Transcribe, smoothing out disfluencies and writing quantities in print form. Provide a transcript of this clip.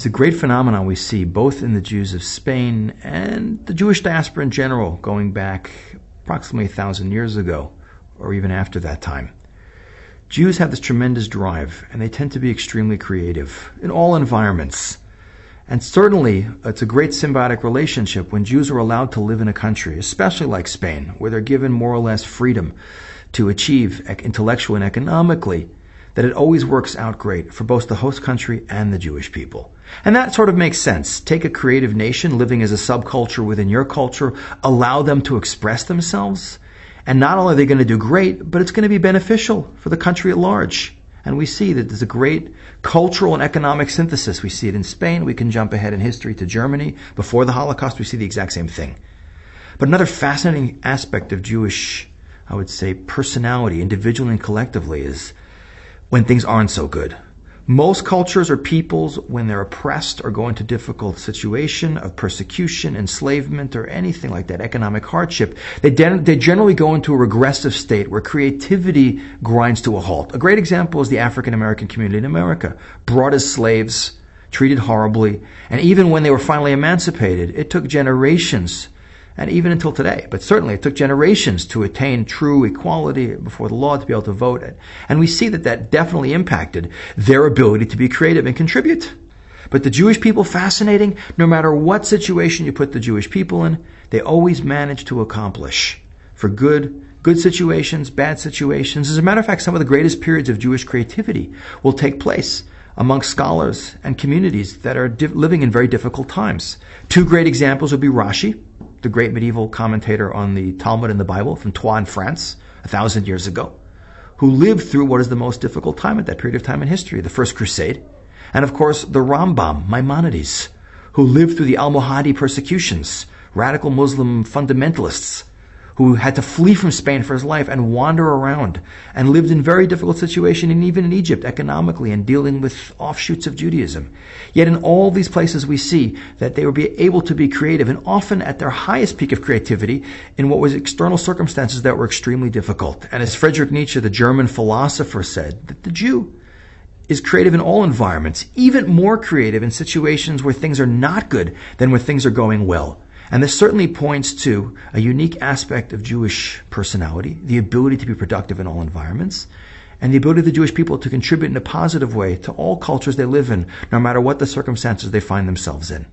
is a great phenomenon we see both in the Jews of Spain and the Jewish diaspora in general, going back approximately 1,000 years ago, or even after that time. Jews have this tremendous drive, and they tend to be extremely creative in all environments. And certainly, it's a great symbiotic relationship when Jews are allowed to live in a country, especially like Spain, where they're given more or less freedom to achieve intellectually and economically, that it always works out great for both the host country and the Jewish people. And that sort of makes sense. Take a creative nation living as a subculture within your culture, allow them to express themselves, and not only are they going to do great, but it's going to be beneficial for the country at large. And we see that there's a great cultural and economic synthesis. We see it in Spain. We can jump ahead in history to Germany. Before the Holocaust, we see the exact same thing. But another fascinating aspect of Jewish, I would say, personality, individually and collectively, is when things aren't so good. Most cultures or peoples, when they're oppressed or go into difficult situation of persecution, enslavement, or anything like that, economic hardship, they generally go into a regressive state where creativity grinds to a halt. A great example is the African American community in America, brought as slaves, treated horribly, and even when they were finally emancipated, it took generations, and even until today, but certainly it took generations to attain true equality before the law, to be able to vote. And we see that that definitely impacted their ability to be creative and contribute. But the Jewish people, fascinating, no matter what situation you put the Jewish people in, they always manage to accomplish. For good situations, bad situations. As a matter of fact, some of the greatest periods of Jewish creativity will take place among scholars and communities that are living in very difficult times. Two great examples would be Rashi, the great medieval commentator on the Talmud and the Bible from Troyes in France 1,000 years ago, who lived through what is the most difficult time at that period of time in history, the First Crusade. And of course, the Rambam, Maimonides, who lived through the Almohadi persecutions, radical Muslim fundamentalists, who had to flee from Spain for his life and wander around and lived in very difficult situation, and even in Egypt economically, and dealing with offshoots of Judaism. Yet in all these places we see that they would be able to be creative, and often at their highest peak of creativity in what was external circumstances that were extremely difficult. And as Friedrich Nietzsche, the German philosopher, said, that the Jew is creative in all environments, even more creative in situations where things are not good than where things are going well. And this certainly points to a unique aspect of Jewish personality, the ability to be productive in all environments, and the ability of the Jewish people to contribute in a positive way to all cultures they live in, no matter what the circumstances they find themselves in.